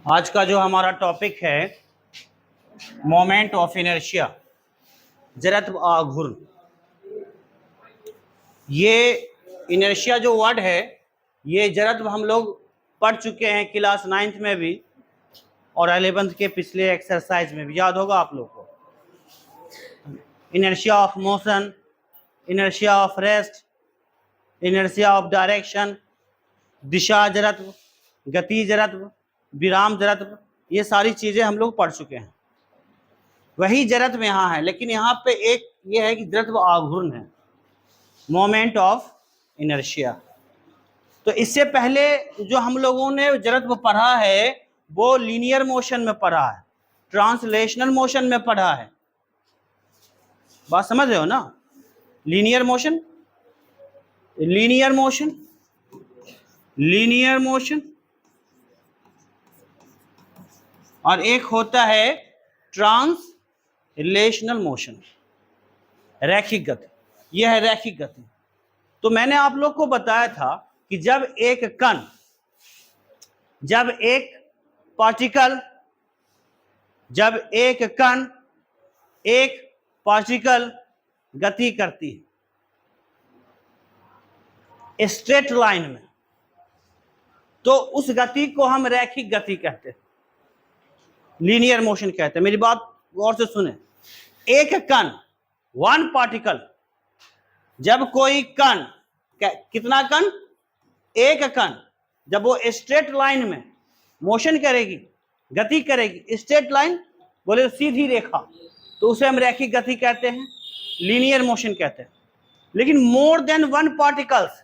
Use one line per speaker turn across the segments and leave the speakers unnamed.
आज का जो हमारा टॉपिक है मोमेंट ऑफ इनर्शिया, जड़त्व आघूर्ण। ये इनर्शिया जो वर्ड है, ये जड़त्व हम लोग पढ़ चुके हैं क्लास 9th में भी और 11th के पिछले एक्सरसाइज में भी, याद होगा आप लोग को। Inertia of motion, inertia of rest, inertia of direction, दिशा जड़त्व, गति जड़त्व, विराम जड़त्व, ये सारी चीजें हम लोग पढ़ चुके हैं। वही जड़त्व यहाँ है, लेकिन यहाँ पे एक ये है कि जड़त्व आघूर्ण है, मोमेंट ऑफ इनर्शिया। तो इससे पहले जो हम लोगों ने जड़त्व पढ़ा है वो लीनियर मोशन में पढ़ा है, ट्रांसलेशनल मोशन में पढ़ा है। बात समझ रहे हो ना? Linear motion, linear motion, linear motion, और एक होता है ट्रांसलेशनल मोशन, रैखिक गति। यह है रैखिक गति। तो मैंने आप लोग को बताया था कि जब एक कण, जब एक पार्टिकल, जब एक कण, एक पार्टिकल गति करती है स्ट्रेट लाइन में, तो उस गति को हम रैखिक गति कहते हैं, लीनियर मोशन कहते हैं। मेरी बात गौर से सुने। एक कण, वन पार्टिकल, जब कोई कण, कितना कण? एक कण, जब वो स्ट्रेट लाइन में मोशन करेगी, गति करेगी, स्ट्रेट लाइन बोले तो सीधी रेखा, तो उसे हम रैखिक गति कहते हैं, लीनियर मोशन कहते हैं। लेकिन मोर देन वन पार्टिकल्स,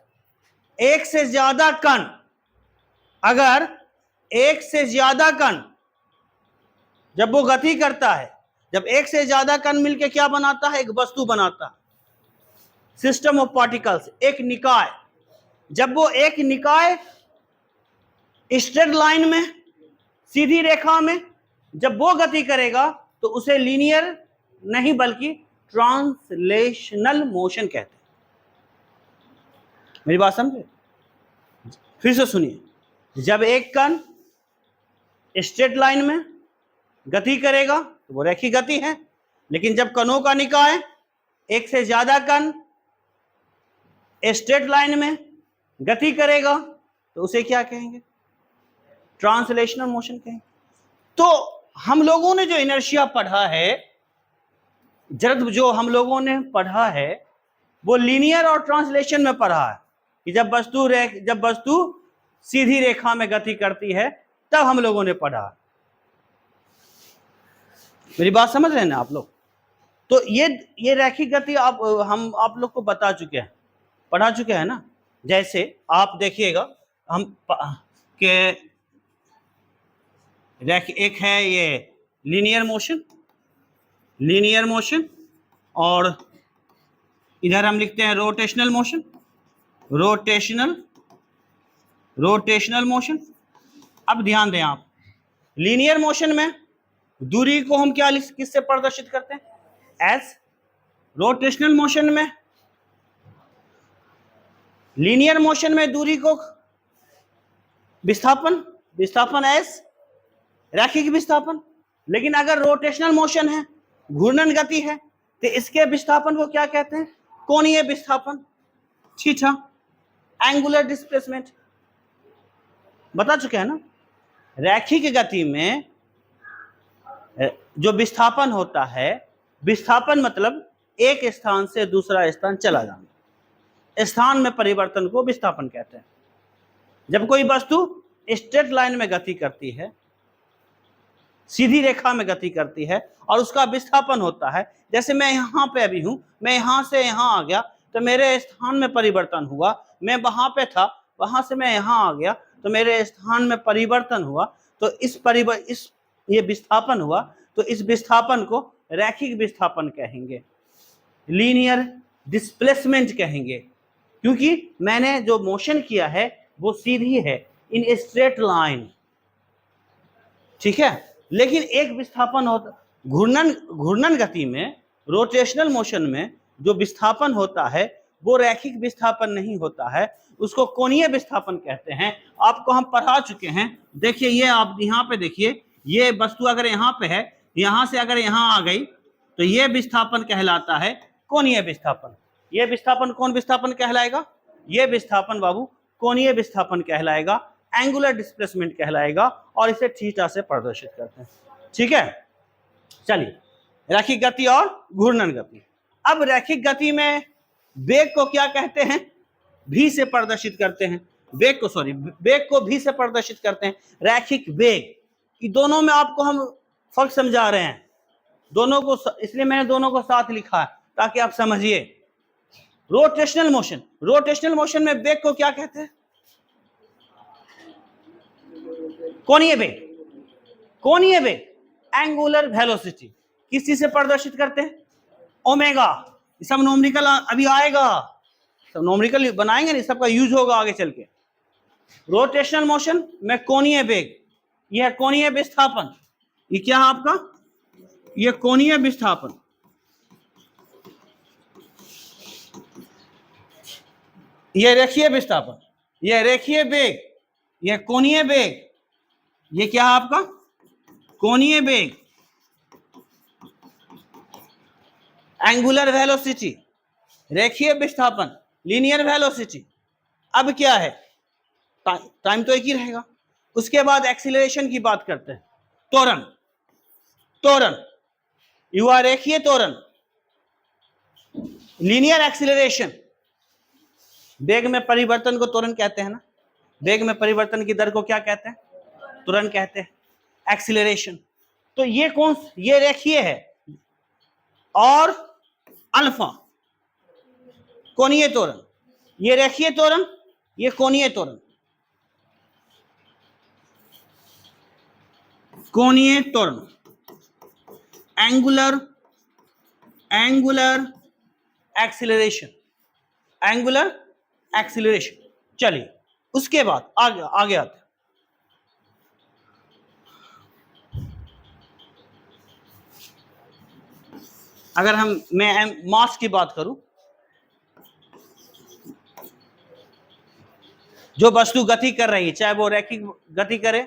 एक से ज्यादा कण, अगर एक से ज्यादा कण जब वो गति करता है, जब एक से ज्यादा कण मिलकर क्या बनाता है? एक वस्तु बनाता है, सिस्टम ऑफ पार्टिकल्स, एक निकाय। जब वो एक निकाय स्ट्रेट लाइन में, सीधी रेखा में जब वो गति करेगा तो उसे लीनियर नहीं बल्कि ट्रांसलेशनल मोशन कहते हैं। मेरी बात समझे? फिर से सुनिए। जब एक कण स्ट्रेट लाइन में गति करेगा तो वो रैखिक गति है, लेकिन जब कणों का निकाय, एक से ज्यादा कण स्ट्रेट लाइन में गति करेगा तो उसे क्या कहेंगे? ट्रांसलेशनल मोशन कहेंगे। तो हम लोगों ने जो इनर्शिया पढ़ा है, जड़त्व जो हम लोगों ने पढ़ा है, वो लीनियर और ट्रांसलेशन में पढ़ा है कि जब वस्तु सीधी रेखा में गति करती है तब हम लोगों ने पढ़ा। मेरी बात समझ रहे हैं ना आप लोग? तो ये रैखिक गति हम आप लोग को बता चुके हैं, पढ़ा चुके हैं ना। जैसे आप देखिएगा, हम के एक है ये लीनियर मोशन, लीनियर मोशन, और इधर हम लिखते हैं रोटेशनल मोशन, रोटेशनल मोशन। अब ध्यान दें आप, लीनियर मोशन में दूरी को हम क्या किससे प्रदर्शित करते हैं? एस। रोटेशनल मोशन में, लीनियर मोशन में दूरी को विस्थापन एस, रैखिक विस्थापन। लेकिन अगर रोटेशनल मोशन है, घूर्णन गति है, तो इसके विस्थापन को क्या कहते हैं? कोणीय विस्थापन, थीटा, एंगुलर डिस्प्लेसमेंट। बता चुके हैं ना। रैखिक गति में जो विस्थापन होता है, विस्थापन मतलब एक स्थान से दूसरा स्थान चला जाना, स्थान में परिवर्तन को विस्थापन कहते हैं। जब कोई वस्तु स्ट्रेट लाइन में गति करती है, सीधी रेखा में गति करती है, और उसका विस्थापन होता है, जैसे मैं यहाँ पे अभी हूं, मैं यहाँ से यहाँ आ गया तो मेरे स्थान में परिवर्तन हुआ। मैं वहां पे था, वहां से मैं यहाँ आ गया तो मेरे स्थान में परिवर्तन हुआ। तो ये विस्थापन हुआ, तो इस विस्थापन को रैखिक विस्थापन कहेंगे, लीनियर डिस्प्लेसमेंट कहेंगे, क्योंकि मैंने जो मोशन किया है वो सीधी है, इन स्ट्रेट लाइन। ठीक है। लेकिन एक विस्थापन होता, घूर्णन गति में, रोटेशनल मोशन में जो विस्थापन होता है वो रैखिक विस्थापन नहीं होता है, उसको कोणीय विस्थापन कहते हैं। आपको हम पढ़ा चुके हैं। देखिए ये आप यहाँ पे देखिए, ये वस्तु अगर यहाँ पे है, यहाँ से अगर यहाँ आ गई तो ये विस्थापन कहलाता है कोणीय विस्थापन। ये विस्थापन कौन विस्थापन कहलाएगा? ये विस्थापन बाबू कोणीय विस्थापन कहलाएगा, एंगुलर डिस्प्लेसमेंट कहलाएगा, और इसे थीटा से प्रदर्शित करते हैं। ठीक है, चलिए रैखिक गति और घूर्णन गति। अब रैखिक गति में वेग को क्या कहते हैं? भी से प्रदर्शित करते हैं। वेग को वेग को भी से प्रदर्शित करते हैं। रैखिक वेग, कि दोनों में आपको हम फर्क समझा रहे हैं, दोनों को, इसलिए मैंने दोनों को साथ लिखा है ताकि आप समझिए। रोटेशनल मोशन, रोटेशनल मोशन में वेग को क्या कहते हैं? कोणीय वेग। कोणीय वेग एंगुलर वेलोसिटी किस चीज से प्रदर्शित करते हैं? ओमेगा। सब नोमरिकल अभी आएगा, सब नोमरिकल बनाएंगे नहीं, सबका यूज होगा आगे चल के। रोटेशनल मोशन में कोणीय वेग, यह कोणीय विस्थापन, ये क्या है आपका? यह कोणीय विस्थापन। यह रेखीय विस्थापन, यह रेखीय वेग, यह कोणीय वेग, ये क्या है आपका? कोणीय वेग, एंगुलर वेलोसिटी, रेखीय विस्थापन, लीनियर वेलोसिटी। अब क्या है? टाइम तो एक ही रहेगा। उसके बाद एक्सीलरेशन की बात करते हैं। त्वरण, त्वरण, युवा रेखीय त्वरण, लीनियर एक्सीलरेशन। वेग में परिवर्तन को त्वरण कहते हैं ना, वेग में परिवर्तन की दर को क्या कहते हैं? त्वरण कहते हैं। एक्सीलरेशन, तो ये कौन, ये रेखीय है, और अल्फा कोणीय त्वरण, ये रेखीय त्वरण, ये कोणीय त्वरण। कोणीय त्वरण, एंगुलर एक्सीलरेशन, एंगुलर एक्सीलरेशन। चलिए उसके बाद आगे आते हैं। अगर मैं मास की बात करूं, जो वस्तु गति कर रही है, चाहे वो रैखिक गति करे,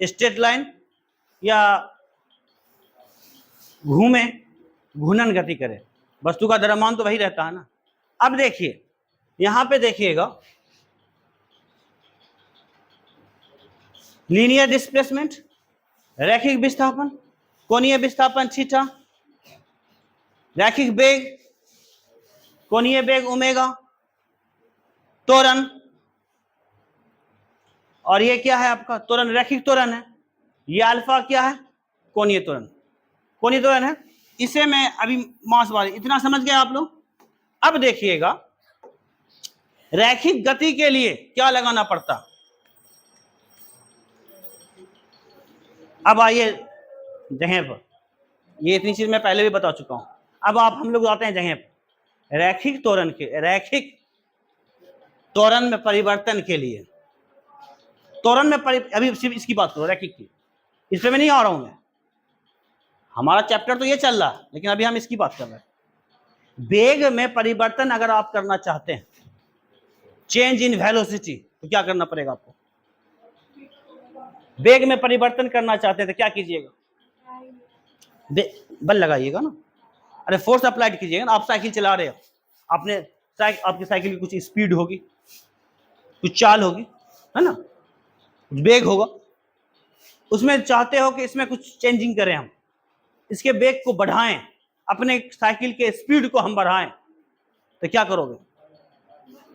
स्ट्रेट लाइन, या घूमे, घूर्णन गति करे, वस्तु का द्रव्यमान तो वही रहता है ना। अब देखिए यहां पे देखिएगा, लीनियर डिस्प्लेसमेंट, रैखिक विस्थापन, कोणीय विस्थापन थीटा, रैखिक वेग, कोणीय वेग ओमेगा, त्वरण, और ये क्या है आपका? त्वरण, रैखिक त्वरण है। ये अल्फा क्या है? कोणीय त्वरण, कोणीय त्वरण है। इसे मैं अभी मास वाली, इतना समझ गए आप लोग। अब देखिएगा रैखिक गति के लिए क्या लगाना पड़ता। अब आइए जगह पर, ये इतनी चीज मैं पहले भी बता चुका हूं। अब हम लोग आते हैं जगह पर, रैखिक त्वरण के, रैखिक त्वरण में परिवर्तन के लिए, त्वरण में अभी सिर्फ इसकी बात करो, रैखिक की, इस पे मैं नहीं आ रहा हूं मैं, हमारा चैप्टर तो ये चल रहा है, लेकिन अभी हम इसकी बात कर रहे हैं। वेग में परिवर्तन अगर आप करना चाहते हैं, चेंज इन वेलोसिटी, तो क्या करना पड़ेगा आपको? वेग में परिवर्तन करना चाहते हैं तो क्या कीजिएगा? बल लगाइएगा ना, अरे फोर्स अप्लाइड कीजिएगा ना। आप साइकिल चला रहे हो, आपने आपकी साइकिल की कुछ स्पीड होगी, कुछ चाल होगी, है ना, कुछ वेग होगा, उसमें चाहते हो कि इसमें कुछ चेंजिंग करें, हम इसके वेग को बढ़ाएं, अपने साइकिल के स्पीड को हम बढ़ाएं, तो क्या करोगे?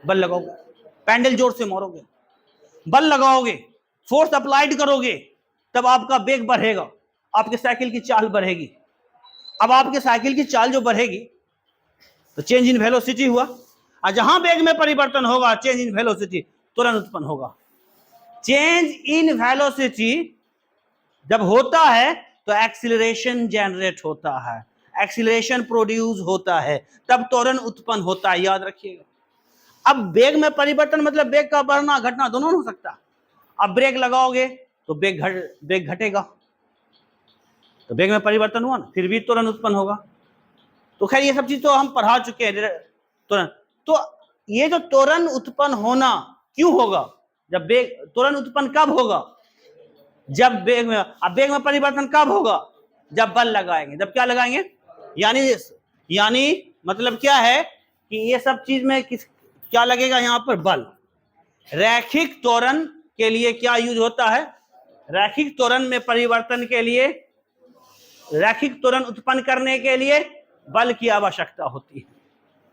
बल लगाओगे, पैडल जोर से मारोगे, बल लगाओगे, फोर्स अप्लाइड करोगे, तब आपका वेग बढ़ेगा, आपके साइकिल की चाल बढ़ेगी। अब आपके साइकिल की चाल जो बढ़ेगी तो चेंज इन वेलोसिटी हुआ, और जहां वेग में परिवर्तन होगा, चेंज इन वेलोसिटी तुरंत उत्पन्न होगा। चेंज इन वेलोसिटी जब होता है तो एक्सीलरेशन जनरेट होता है, एक्सीलरेशन प्रोड्यूस होता है, तब त्वरण उत्पन्न होता है, याद रखिएगा। अब वेग में परिवर्तन मतलब वेग का बढ़ना घटना दोनों हो सकता। अब ब्रेक लगाओगे तो वेग घटेगा, तो वेग में परिवर्तन हुआ ना, फिर भी त्वरण उत्पन्न होगा। तो खैर ये सब चीज तो हम पढ़ा चुके हैं। तो ये जो त्वरण उत्पन्न होना क्यों होगा? जब वेग, त्वरण उत्पन्न कब होगा? जब वेग में, अब वेग में परिवर्तन कब होगा? जब बल लगाएंगे। जब क्या लगाएंगे? यानी मतलब क्या है कि ये सब चीज में क्या लगेगा? यहां पर बल। रैखिक त्वरण के लिए क्या यूज होता है? रैखिक त्वरण में परिवर्तन के लिए, रैखिक त्वरण उत्पन्न करने के लिए बल की आवश्यकता होती है।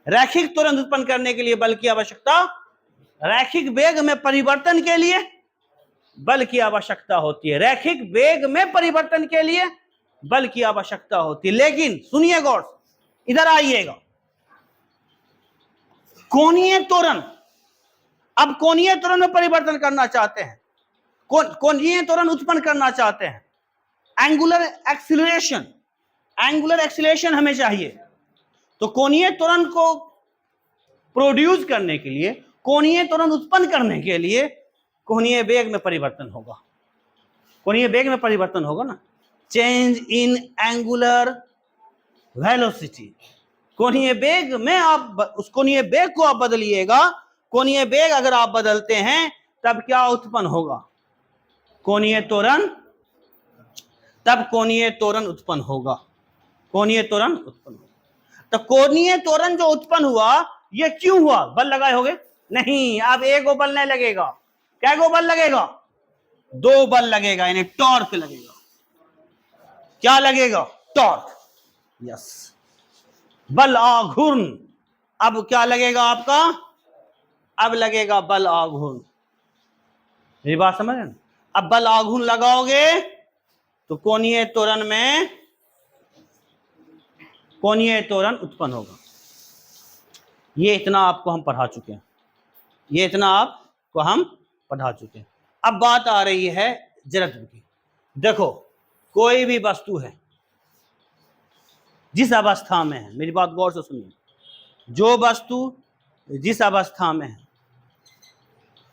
रैखिक त्वरण उत्पन्न करने के लिए बल की आवश्यकता, रैखिक वेग में परिवर्तन के लिए बल की आवश्यकता होती है। रैखिक वेग में परिवर्तन के लिए बल की आवश्यकता होती है। लेकिन सुनिए गौर से, इधर आइएगा, कोणीय त्वरण, अब कोणीय त्वरण में परिवर्तन करना चाहते हैं, कोणीय त्वरण उत्पन्न करना चाहते हैं, एंगुलर एक्सीलरेशन, एंगुलर एक्सीलरेशन हमें चाहिए। तो कोणीय त्वरण को प्रोड्यूस करने के लिए, कोणीय त्वरण उत्पन्न करने के लिए कोणीय वेग में परिवर्तन होगा। कोणीय वेग में परिवर्तन होगा ना, चेंज इन एंगुलर वेलोसिटी। कोणीय वेग में आप उस कोणीय वेग को आप बदलिएगा। कोणीय वेग अगर आप बदलते हैं तब क्या उत्पन्न होगा? कोणीय त्वरण, तब कोणीय त्वरण उत्पन्न होगा। कोणीय त्वरण उत्पन्न होगा। तो कोणीय त्वरण जो उत्पन्न हुआ, ये क्यों हुआ? बल लगाए होगे? नहीं, अब एक गो बल नहीं लगेगा। क्या गो बल लगेगा? दो बल लगेगा, यानी टॉर्क लगेगा। क्या लगेगा? टॉर्क। यस, बल आघूर्ण। अब क्या लगेगा आपका? अब लगेगा बल आघूर्ण। मेरी बात समझ रहे हैं? अब बल आघूर्ण लगाओगे तो कोणीय त्वरण में कोणीय त्वरण उत्पन्न होगा। ये इतना आपको हम पढ़ा चुके हैं, ये इतना आपको हम पढ़ा चुके हैं। अब बात आ रही है जड़त्व की। देखो, कोई भी वस्तु है जिस अवस्था में है, मेरी बात गौर से सुनिए, जो वस्तु जिस अवस्था में है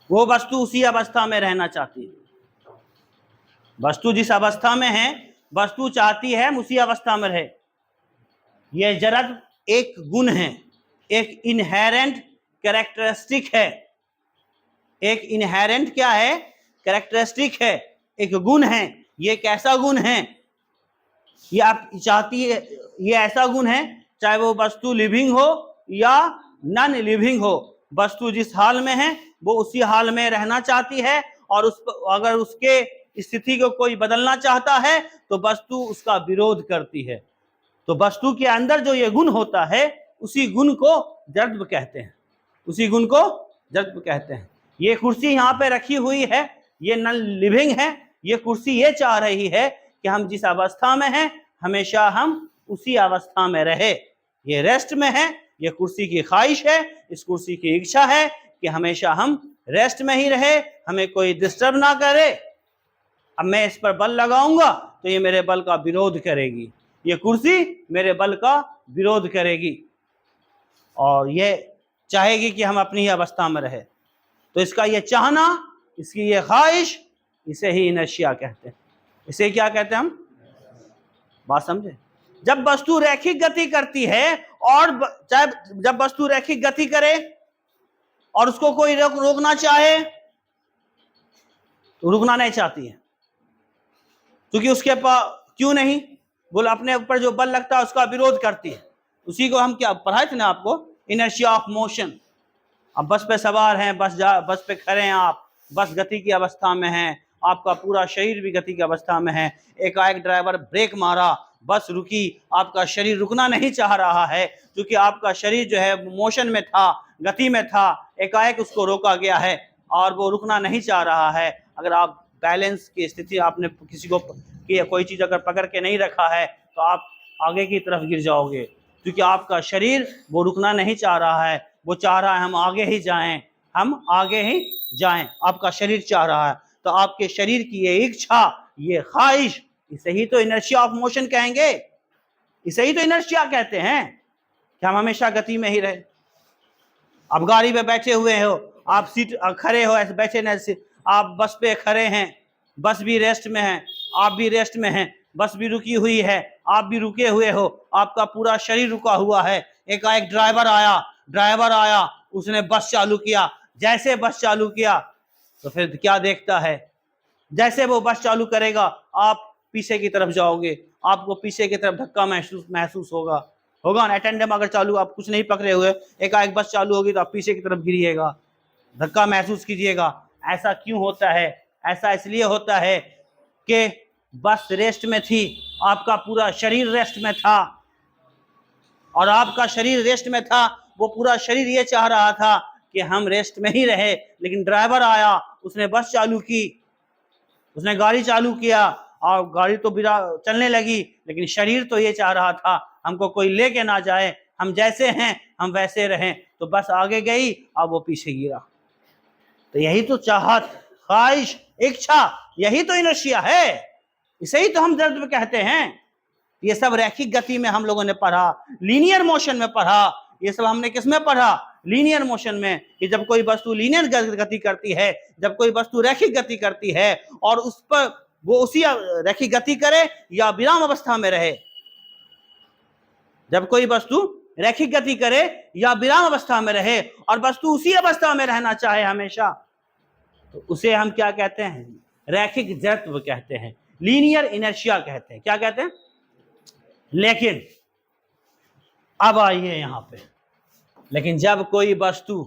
वो वस्तु उसी अवस्था में रहना चाहती है। वस्तु जिस अवस्था में है, वस्तु चाहती है हम उसी अवस्था में रहे। यह जड़त्व एक गुण है, एक इनहेरेंट कैरेक्टरिस्टिक है। एक इनहेरेंट क्या है? कैरेक्टरिस्टिक है, एक गुण है। ये कैसा गुण है? ये आप चाहती है, ये ऐसा गुण है चाहे वो वस्तु लिविंग हो या नॉन लिविंग हो, वस्तु जिस हाल में है वो उसी हाल में रहना चाहती है, और अगर उसके स्थिति को कोई बदलना चाहता है तो वस्तु उसका विरोध करती है। तो वस्तु के अंदर जो ये गुण होता है, उसी गुण को जड़त्व कहते हैं, उसी गुण को जड़त्व कहते हैं। ये कुर्सी यहाँ पे रखी हुई है, ये नॉन लिविंग है। ये कुर्सी ये चाह रही है कि हम जिस अवस्था में हैं हमेशा हम उसी अवस्था में रहे। ये रेस्ट में है, ये कुर्सी की ख्वाहिश है, इस कुर्सी की इच्छा है कि हमेशा हम रेस्ट में ही रहे, हमें कोई डिस्टर्ब ना करे। अब मैं इस पर बल लगाऊंगा तो ये मेरे बल का विरोध करेगी, ये कुर्सी मेरे बल का विरोध करेगी और ये चाहेगी कि हम अपनी ही अवस्था में रहे। तो इसका ये चाहना, इसकी ये ख्वाहिश, इसे ही इनर्शिया कहते हैं। इसे क्या कहते हैं हम? बात समझे? जब वस्तु रैखिक गति करती है, और चाहे जब वस्तु रैखिक गति करे और उसको कोई रोकना चाहे तो रुकना नहीं चाहती है, क्योंकि उसके पास क्यों नहीं? बोल, अपने ऊपर जो बल लगता है उसका विरोध करती है। उसी को हम क्या पढ़ाए थे ना आपको, इनर्शिया ऑफ मोशन। अब बस पे सवार हैं, बस पे खड़े हैं आप, बस गति की अवस्था में हैं, आपका पूरा शरीर भी गति की अवस्था में है। एकाएक ड्राइवर ब्रेक मारा, बस रुकी, आपका शरीर रुकना नहीं चाह रहा है, क्योंकि आपका शरीर जो है मोशन में था, गति में था, एकाएक उसको रोका गया है और वो रुकना नहीं चाह रहा है। अगर आप बैलेंस की स्थिति, आपने किसी को कोई चीज़ अगर पकड़ के नहीं रखा है तो आप आगे की तरफ गिर जाओगे, क्योंकि आपका शरीर वो रुकना नहीं चाह रहा है, वो चाह रहा है हम आगे ही जाएं, हम आगे ही जाएं। आपका शरीर चाह रहा है, तो आपके शरीर की ये इच्छा, ये ख्वाहिश, इसे ही तो इनर्शिया ऑफ मोशन कहेंगे, इसे ही तो इनर्शिया कहते हैं कि हम हमेशा गति में ही रहे। आप गाड़ी में बैठे हुए हो, आप सीट खड़े हो, ऐसे बैठे न, आप बस पे खड़े हैं, बस भी रेस्ट में है, आप भी रेस्ट में हैं, बस भी रुकी हुई है, आप भी रुके हुए हो, आपका पूरा शरीर रुका हुआ है। एकाएक ड्राइवर आया, ड्राइवर आया, उसने बस चालू किया, जैसे बस चालू किया तो फिर क्या देखता है, जैसे वो बस चालू करेगा आप पीछे की तरफ जाओगे, आपको पीछे की तरफ धक्का महसूस होगा ना। टेंडम अगर चालू, आप कुछ नहीं पकड़े हुए, एक बस चालू होगी तो आप पीछे की तरफ गिरिएगा, धक्का महसूस कीजिएगा। ऐसा क्यों होता है? ऐसा इसलिए होता है कि बस रेस्ट में थी, आपका पूरा शरीर रेस्ट में था, और आपका शरीर रेस्ट में था, वो पूरा शरीर ये चाह रहा था कि हम रेस्ट में ही रहे, लेकिन ड्राइवर आया, उसने बस चालू की, उसने गाड़ी चालू किया, और गाड़ी तो बिना चलने लगी, लेकिन शरीर तो ये चाह रहा था हमको कोई लेके ना जाए, हम जैसे हैं हम वैसे रहें। तो बस आगे गई, अब वो पीछे गिरा। तो यही तो चाहत, ख्वाहिश, इच्छा, यही तो इनर्शिया है, इसे ही तो हम जज्ब कहते हैं। ये सब रैखिक गति में हम लोगों ने पढ़ा, लीनियर मोशन में पढ़ा। ये सब हमने किस में पढ़ा? लीनियर मोशन में, कि जब कोई वस्तु लीनियर गति करती है, जब कोई वस्तु रैखिक गति करती है, और उस पर वो उसी रैखिक गति करे या विराम अवस्था में रहे, जब कोई वस्तु रैखिक गति करे या विराम अवस्था में रहे, और वस्तु उसी अवस्था में रहना चाहे हमेशा, तो उसे हम क्या कहते हैं? रैखिक जड़त्व कहते हैं, लीनियर इनर्शिया कहते हैं। क्या कहते हैं? लेकिन अब आइए यहां पे, लेकिन जब कोई वस्तु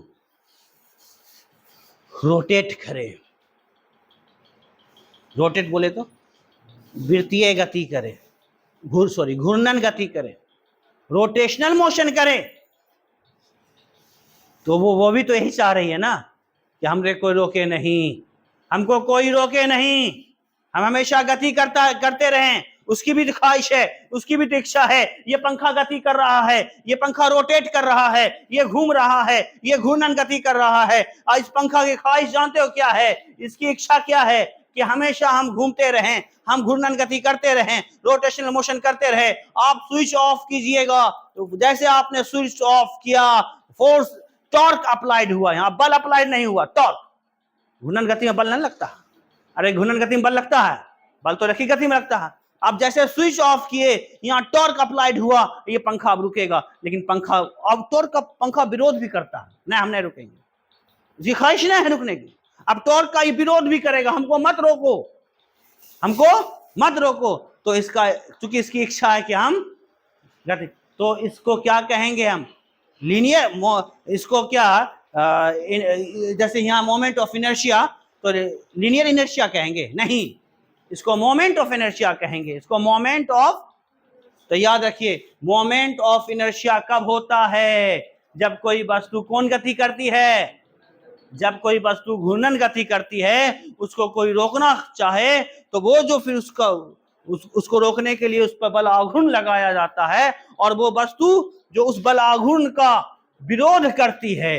रोटेट करे, रोटेट बोले तो वृत्तीय गति करे, घूर्णन गति करे, रोटेशनल मोशन करे, तो वो भी तो यही चाह रही है ना कि हमरे कोई रोके नहीं, हमको कोई रोके नहीं, हम हमेशा गति करते रहें। उसकी भी ख्वाहिश है, उसकी भी इच्छा है। ये पंखा गति कर रहा है, ये पंखा रोटेट कर रहा है, ये घूम रहा है, ये घूर्णन गति कर रहा है। और इस पंखा की ख्वाहिश जानते हो क्या है? इसकी इच्छा क्या है? कि हमेशा हम घूमते रहें, हम घूर्णन गति करते रहें, रोटेशनल मोशन करते रहें। आप स्विच ऑफ कीजिएगा, तो जैसे आपने स्विच ऑफ किया, फोर्स, टॉर्क अप्लाइड हुआ, यहाँ बल अप्लाइड नहीं हुआ, टॉर्क। घूर्णन गति में बल नहीं लगता। अरे घूर्णन गति में बल लगता है, बल तो रैखिक गति में लगता है। अब जैसे स्विच ऑफ किए, यहाँ टॉर्क अप्लाइड हुआ, ये पंखा अब रुकेगा, लेकिन पंखा अब टॉर्क का पंखा विरोध भी करता है, नहीं हम नहीं रुकेंगे, जी ख्वाहिश नहीं है रुकने की। अब टॉर्क का ये विरोध भी करेगा, हमको मत रोको, हमको मत रोको। तो इसका, चूंकि इसकी इच्छा है कि हम गति, तो इसको क्या कहेंगे हम? लीनियर। इसको क्या, जैसे यहाँ मोमेंट ऑफ इनर्शिया, तो लीनियर इनर्शिया कहेंगे? नहीं, इसको मोमेंट ऑफ इनर्शिया कहेंगे, इसको मोमेंट ऑफ। तो याद रखिए, मोमेंट ऑफ इनर्शिया कब होता है? जब कोई वस्तु कौन गति करती है? जब कोई वस्तु घूर्णन गति करती है, उसको कोई रोकना चाहे, तो वो जो फिर उसको रोकने के लिए उस पर बल आघूर्ण लगाया जाता है, और वो वस्तु जो उस बल आघूर्ण का विरोध करती है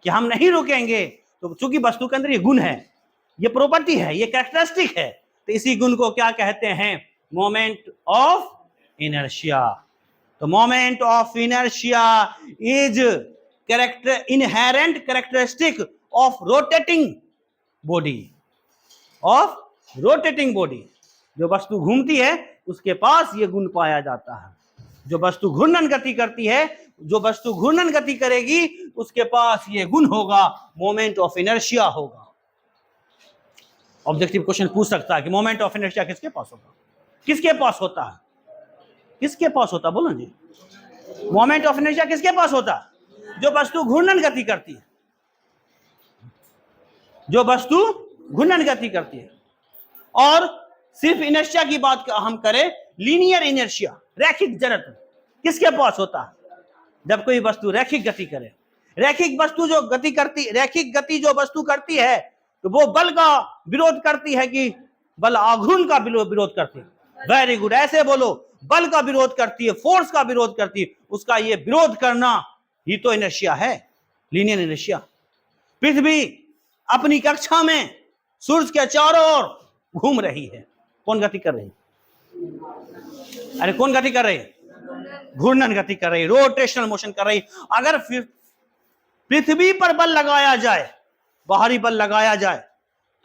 कि हम नहीं रुकेंगे, तो चूंकि वस्तु के अंदर ये गुण है, ये प्रॉपर्टी है, ये कैरेक्टरिस्टिक है, तो इसी गुण को क्या कहते हैं? Moment of inertia. तो moment of inertia is inherent characteristic of rotating body, of rotating body. जो वस्तु घूमती है उसके पास ये गुण पाया जाता है। जो वस्तु घूर्णन गति करती है, जो वस्तु घूर्णन गति करेगी, उसके पास ये गुण होगा, मोमेंट ऑफ इनर्शिया होगा। ऑब्जेक्टिव क्वेश्चन पूछ सकता है कि मोमेंट ऑफ इनर्शिया किसके पास होगा? किसके पास होता है? किसके पास होता? बोलो जी, मोमेंट ऑफ इनर्शिया किसके पास होता है? जो वस्तु घूर्णन गति करती है, जो वस्तु घूर्णन गति करती है। और सिर्फ इनर्शिया की बात हम करें, लीनियर इनर्शिया, रैखिक जड़त्व किसके पास होता है? जब कोई वस्तु रैखिक गति करे। रैखिक वस्तु जो गति करती, रैखिक गति जो वस्तु करती है, तो वो बल का विरोध करती है कि बल आघूर्ण का विरोध करती है? वेरी गुड, ऐसे बोलो, बल का विरोध करती है, फोर्स का विरोध करती है। उसका ये विरोध करना ही तो इनर्शिया है, लीनियर इनर्शिया। पृथ्वी अपनी कक्षा में सूर्य के चारों ओर घूम रही है, कौन गति कर रही है? अरे कौन गति कर रही है? घूर्णन गति कर रही है, रोटेशनल मोशन कर रही है। अगर फिर पृथ्वी पर बल लगाया जाए, बाहरी बल लगाया जाए,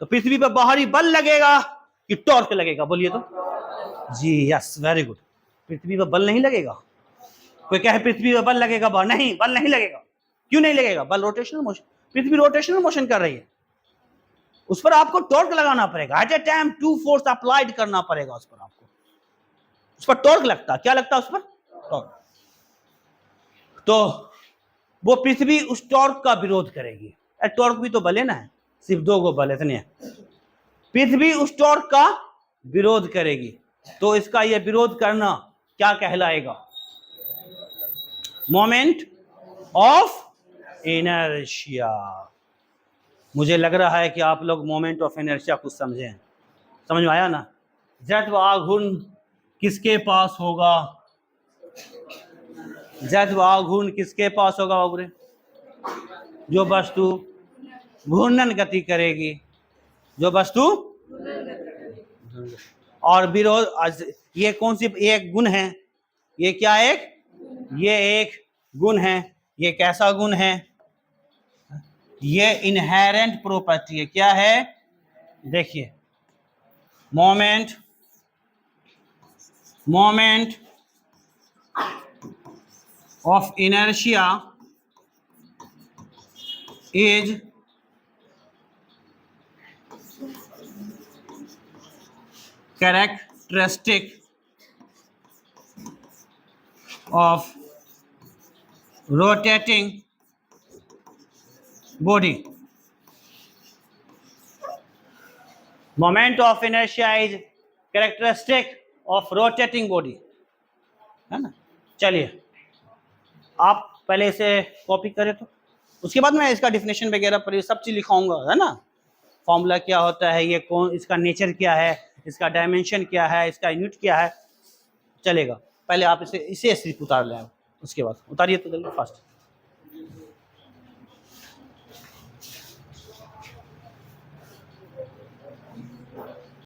तो पृथ्वी पर बाहरी बल लगेगा कि टॉर्क लगेगा? बोलिए तो जी, यस, वेरी गुड। पृथ्वी पर बल नहीं लगेगा। कोई कहे पृथ्वी पर बल लगेगा, नहीं, बल नहीं लगेगा। क्यों नहीं लगेगा? बल रोटेशनल मोशन, पृथ्वी रोटेशनल मोशन कर रही है, उस पर आपको टॉर्क लगाना पड़ेगा। At a time two force applied करना पड़ेगा उस पर, आपको उस पर टॉर्क लगता है। क्या लगता है उस पर? टॉर्क। तो वो पृथ्वी उस टॉर्क का विरोध करेगी। टॉर्क भी तो बल है ना, है सिर्फ 2 गो बल इतने। पृथ्वी उस टॉर्क का विरोध करेगी, तो इसका यह विरोध करना क्या कहलाएगा? Moment of inertia. मुझे लग रहा है कि आप लोग मोमेंट ऑफ इनर्शिया कुछ समझे, समझ में आया ना? जड़ आघूर्ण किसके पास होगा? जड़ आघूर्ण किसके पास होगा बाबूरे? जो वस्तु घूर्णन गति करेगी, जो वस्तु। और विरोध, ये कौन सी एक गुण है? ये क्या ये एक गुण है। ये कैसा गुण है? ये इनहेरेंट प्रॉपर्टी है। क्या है? देखिए, moment of inertia is characteristic of rotating body. Moment of inertia is characteristic of rotating body, है ना? चलिए, आप पहले इसे कॉपी करें, तो उसके बाद मैं इसका डिफिनेशन वगैरह पर ये सब चीज लिखाऊंगा, है ना? फॉर्मूला क्या होता है, ये कौन, इसका नेचर क्या है, इसका डायमेंशन क्या है, इसका यूनिट क्या है, चलेगा। पहले आप इसे सिर्फ उतार लें, उसके बाद उतारिए तो जल्दी फास्ट।